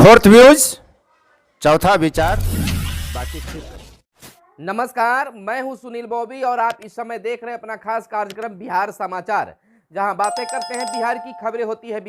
Fourth views, चौथा विचार, बाकी ठीक। नमस्कार, मैं हूं सुनील बॉबी और आप इस समय देख रहे हैं अपना खास कार्यक्रम बिहार समाचार, जहां बातें करते हैं बिहार की, खबरें होती है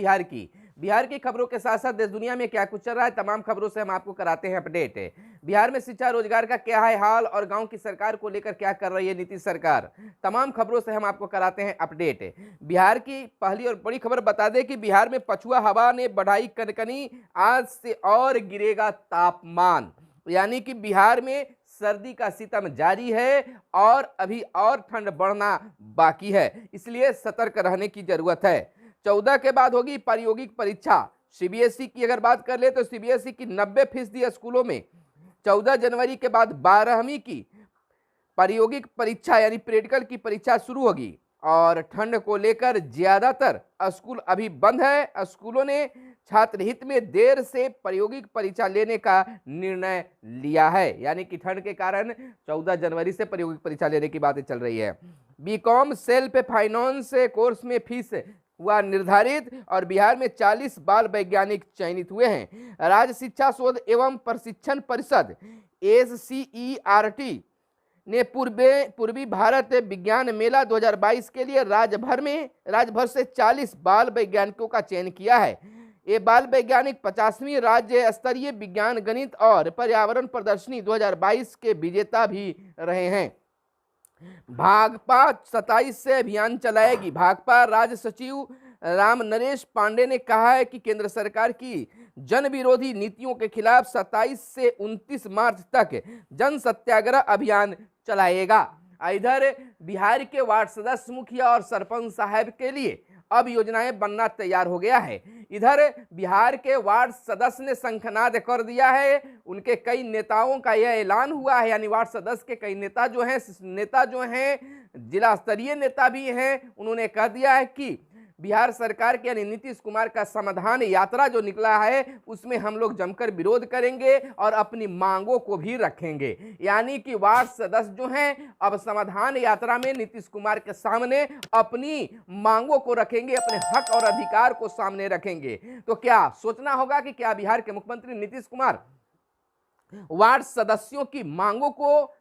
बिहार की खबरों के साथ साथ देश दुनिया में क्या कुछ चल रहा है, तमाम खबरों से हम आपको कराते हैं अपडेट। बिहार में शिक्षा रोजगार का क्या है हाल और गांव की सरकार को लेकर क्या कर रही है नीतीश सरकार, तमाम खबरों से हम आपको कराते हैं अपडेट। बिहार की पहली और बड़ी खबर बता दें कि बिहार में पछुआ हवा ने बढ़ाई कनकनी, आज से और गिरेगा तापमान, यानी कि बिहार में सर्दी का सितम जारी है और अभी और ठंड बढ़ना बाकी है, इसलिए सतर्क रहने की जरूरत है। 14 के बाद होगी प्रायोगिक परीक्षा। सीबीएसई की अगर बात कर ले तो सीबीएसई की 90% स्कूलों में 14 जनवरी के बाद 12वीं की प्रायोगिक परीक्षा यानी प्रैक्टिकल की परीक्षा शुरू होगी और ठंड को लेकर ज्यादातर स्कूल अभी बंद है। स्कूलों ने छात्र हित में देर से प्रायोगिक परीक्षा लेने का निर्णय लिया है, यानी कि ठंड के कारण 14 जनवरी से प्रायोगिक परीक्षा लेने की बातें चल रही है। बीकॉम सेल्फ फाइनेंस कोर्स में फीस हुआ निर्धारित और बिहार में 40 बाल वैज्ञानिक चयनित हुए हैं। राज्य शिक्षा शोध एवं प्रशिक्षण परिषद SCERT ने पूर्वी भारत विज्ञान मेला 2022 के लिए राज्य भर से 40 बाल वैज्ञानिकों का चयन किया है। ये बाल वैज्ञानिक 50वीं राज्य स्तरीय विज्ञान गणित और पर्यावरण प्रदर्शनी 2022 के विजेता भी रहे हैं। भाकपा 27 से अभियान चलाएगी। भाकपा राज्य सचिव राम नरेश पांडे ने कहा है कि केंद्र सरकार की जन विरोधी नीतियों के खिलाफ 27 से 29 मार्च तक जन सत्याग्रह अभियान चलाएगा। इधर बिहार के वार्ड सदस्य, मुखिया और सरपंच साहब के लिए अब योजनाएं बनना तैयार हो गया है। इधर बिहार के वार्ड सदस्य ने शंखनाद कर दिया है। उनके कई नेताओं का यह ऐलान हुआ है, यानी वार्ड सदस्य के कई नेता जो हैं जिला स्तरीय नेता भी हैं, उन्होंने कह दिया है कि बिहार सरकार के यानी नीतीश कुमार का समाधान यात्रा जो निकला है उसमें हम लोग जमकर विरोध करेंगे और अपनी मांगों को भी रखेंगे। यानी कि वार्ड सदस्य जो हैं अब समाधान यात्रा में नीतीश कुमार के सामने अपनी मांगों को रखेंगे, अपने हक और अधिकार को सामने रखेंगे। तो क्या सोचना होगा कि क्या बिहार के मुख्यमंत्री नीतीश कुमार वार्ड सदस्यों की मांगों को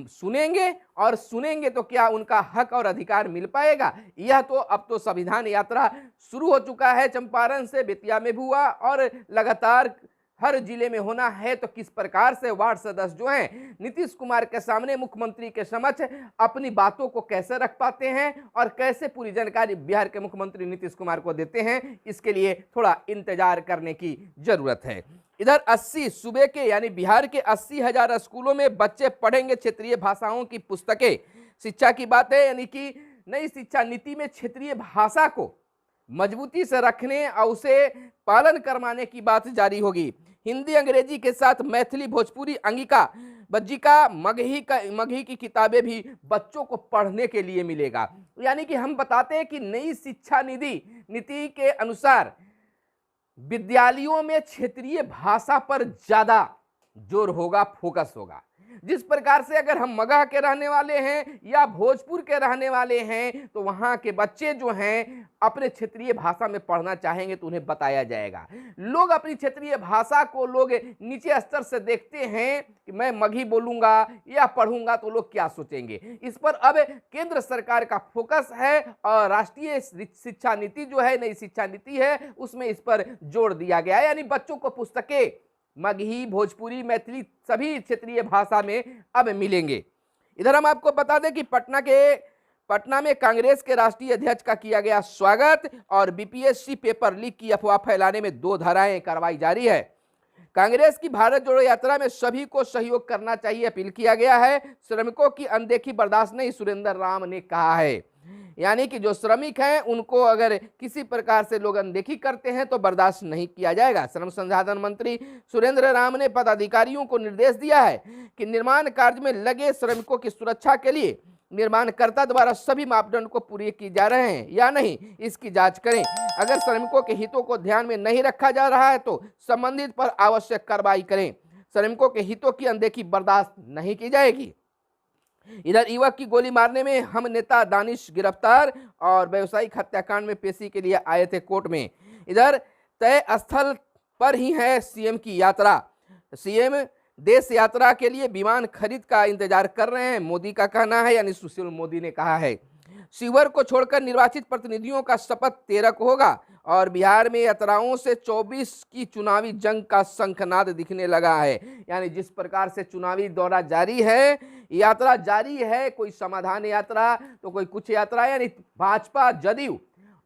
सुनेंगे तो क्या उनका हक और अधिकार मिल पाएगा? यह तो अब तो संविधान यात्रा शुरू हो चुका है, चंपारण से बेतिया में भी हुआ और लगातार हर जिले में होना है। तो किस प्रकार से वार्ड सदस्य जो हैं नीतीश कुमार के सामने, मुख्यमंत्री के समक्ष अपनी बातों को कैसे रख पाते हैं और कैसे पूरी जानकारी बिहार के मुख्यमंत्री नीतीश कुमार को देते हैं, इसके लिए थोड़ा इंतजार करने की जरूरत है। इधर 80 सूबे के यानी बिहार के 80,000 स्कूलों में बच्चे पढ़ेंगे क्षेत्रीय भाषाओं की पुस्तकें। शिक्षा की बात है, यानी कि नई शिक्षा नीति में क्षेत्रीय भाषा को मजबूती से रखने और उसे पालन करवाने की बात जारी होगी। हिंदी अंग्रेजी के साथ मैथिली, भोजपुरी, अंगिका, बज्जिका, मगही की किताबें भी बच्चों को पढ़ने के लिए मिलेगा। यानी कि हम बताते हैं कि नई शिक्षा नीति के अनुसार विद्यालयों में क्षेत्रीय भाषा पर ज्यादा जोर होगा, फोकस होगा। जिस प्रकार से अगर हम मगह के रहने वाले हैं या भोजपुर के रहने वाले हैं तो वहां के बच्चे जो हैं अपने क्षेत्रीय भाषा में पढ़ना चाहेंगे तो उन्हें बताया जाएगा। लोग अपनी क्षेत्रीय भाषा को लोग नीचे स्तर से देखते हैं कि मैं मगही बोलूंगा या पढ़ूंगा तो लोग क्या सोचेंगे। इस पर अब केंद्र सरकार का फोकस है और राष्ट्रीय शिक्षा नीति जो है, नई शिक्षा नीति है, उसमें इस पर जोर दिया गया है। यानी बच्चों को पुस्तकें मगही, भोजपुरी, मैथिली सभी क्षेत्रीय भाषा में अब मिलेंगे। इधर हम आपको बता दें कि पटना में कांग्रेस के राष्ट्रीय अध्यक्ष का किया गया स्वागत और बीपीएससी पेपर लीक की अफवाह फैलाने में 2 धाराएं कार्रवाई जारी है। कांग्रेस की भारत जोड़ो यात्रा में सभी को सहयोग करना चाहिए, अपील किया गया है। श्रमिकों की अनदेखी बर्दाश्त नहीं, सुरेंद्र राम ने कहा है। यानी कि जो श्रमिक हैं उनको अगर किसी प्रकार से लोग अनदेखी करते हैं तो बर्दाश्त नहीं किया जाएगा। श्रम संसाधन मंत्री सुरेंद्र राम ने पदाधिकारियों को निर्देश दिया है कि निर्माण कार्य में लगे श्रमिकों की सुरक्षा के लिए निर्माणकर्ता द्वारा सभी मापदंड को पूरे किए जा रहे हैं या नहीं, इसकी जांच करें। अगर श्रमिकों के हितों को ध्यान में नहीं रखा जा रहा है तो संबंधित पर आवश्यक कार्रवाई करें। श्रमिकों के हितों की अनदेखी बर्दाश्त नहीं की जाएगी। इधर युवक की गोली मारने में हम नेता दानिश गिरफ्तार और व्यवसायिक हत्याकांड में पेशी के लिए आए थे कोर्ट में। इधर तय स्थल पर ही है सीएम की यात्रा। सीएम देश यात्रा के लिए विमान खरीद का इंतजार कर रहे हैं, मोदी का कहना है, यानी सुशील मोदी ने कहा है। शिवर को छोड़कर निर्वाचित प्रतिनिधियों का शपथ 13 को होगा और बिहार में यात्राओं से 24 की चुनावी जंग का शंखनाद दिखने लगा है। यानी जिस प्रकार से चुनावी दौरा जारी है, यात्रा जारी है, कोई समाधान यात्रा तो कोई कुछ यात्रा, यानी भाजपा, जदयू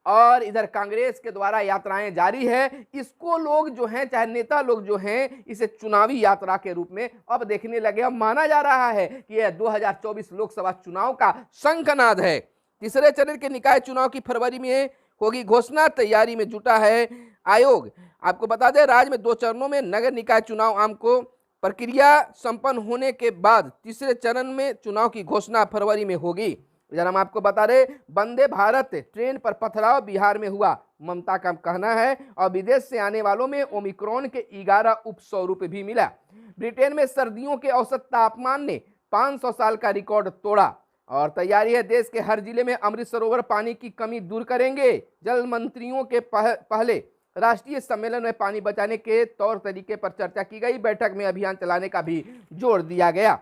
और इधर कांग्रेस के द्वारा यात्राएं जारी है। इसको लोग जो हैं, चाहे नेता लोग जो हैं, इसे चुनावी यात्रा के रूप में अब देखने लगे। अब माना जा रहा है कि यह 2024 लोकसभा चुनाव का शंखनाद है। तीसरे चरण के निकाय चुनाव की फरवरी में होगी घोषणा, तैयारी में जुटा है आयोग। आपको बता दें, राज्य में 2 चरणों में नगर निकाय चुनाव आम को प्रक्रिया संपन्न होने के बाद तीसरे चरण में चुनाव की घोषणा फरवरी में होगी। इधर हम आपको बता रहे, वंदे भारत ट्रेन पर पथराव बिहार में हुआ, ममता का कहना है। और विदेश से आने वालों में ओमिक्रॉन के 11 उपस्वरूप भी मिला। ब्रिटेन में सर्दियों के औसत तापमान ने 500 साल का रिकॉर्ड तोड़ा। और तैयारी है, देश के हर जिले में अमृत सरोवर पानी की कमी दूर करेंगे। जल मंत्रियों के पहले राष्ट्रीय सम्मेलन में पानी बचाने के तौर तरीके पर चर्चा की गई। बैठक में अभियान चलाने का भी जोर दिया गया।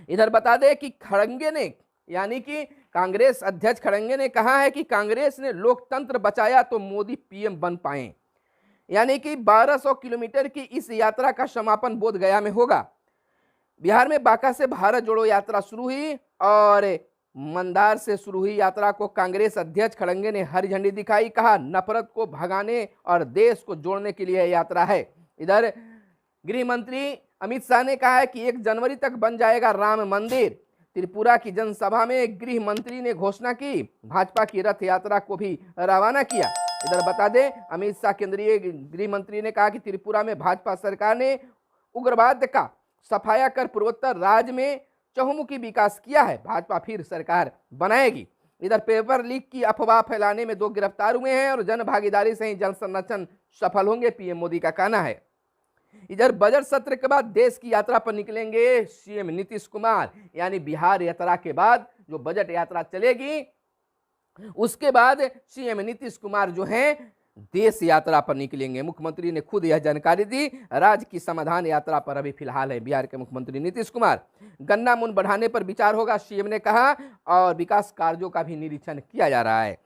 इधर बता दें कि खड़गे ने, यानी कि कांग्रेस अध्यक्ष खड़गे ने कहा है कि कांग्रेस ने लोकतंत्र बचाया तो मोदी पीएम बन पाए। यानी कि 1200 किलोमीटर की इस यात्रा का समापन बोधगया में होगा। बिहार में बांका से भारत जोड़ो यात्रा शुरू हुई और मंदार से शुरू हुई यात्रा को कांग्रेस अध्यक्ष खड़गे ने हरी झंडी दिखाई। कहा, नफरत को भगाने और देश को जोड़ने के लिए यात्रा है। इधर गृह मंत्री अमित शाह ने कहा है कि 1 जनवरी तक बन जाएगा राम मंदिर। त्रिपुरा की जनसभा में गृह मंत्री ने घोषणा की, भाजपा की रथ यात्रा को भी रवाना किया। इधर बता दें, अमित शाह केंद्रीय गृह मंत्री ने कहा कि त्रिपुरा में भाजपा सरकार ने उग्रवाद का सफाया कर पूर्वोत्तर राज्य में चहुमुखी विकास किया है, भाजपा फिर सरकार बनाएगी। इधर पेपर लीक की अफवाह फैलाने में 2 गिरफ्तार हुए हैं और जन भागीदारी से ही जल संरक्षण सफल होंगे, पीएम मोदी का कहना है। इधर बजट सत्र के बाद देश की यात्रा पर निकलेंगे सीएम नीतीश कुमार। यानी बिहार यात्रा के बाद जो बजट यात्रा चलेगी, उसके बाद सीएम नीतीश कुमार जो हैं देश यात्रा पर निकलेंगे। मुख्यमंत्री ने खुद यह जानकारी दी। राज्य की समाधान यात्रा पर अभी फिलहाल है बिहार के मुख्यमंत्री नीतीश कुमार। गन्ना मूल्य बढ़ाने पर विचार होगा, सीएम ने कहा, और विकास कार्यों का भी निरीक्षण किया जा रहा है।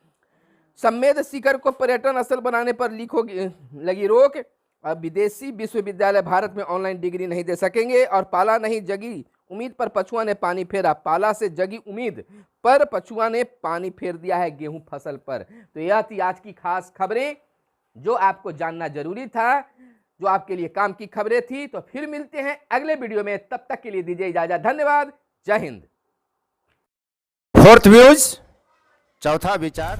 सम्मेद शिखर को पर्यटन स्थल बनाने पर लगी रोक। अब विदेशी विश्वविद्यालय भारत में ऑनलाइन डिग्री नहीं दे सकेंगे। और पाला नहीं जगी उम्मीद पर पछुआ ने पानी फेरा। पाला से जगी उम्मीद पर पछुआ ने पानी फेर दिया है गेहूं फसल पर। तो यह थी आज की खास खबरें जो आपको जानना जरूरी था, जो आपके लिए काम की खबरें थी। तो फिर मिलते हैं अगले वीडियो में, तब तक के लिए दीजिए इजाजत। धन्यवाद। जय हिंद। 4th व्यूज, चौथा विचार।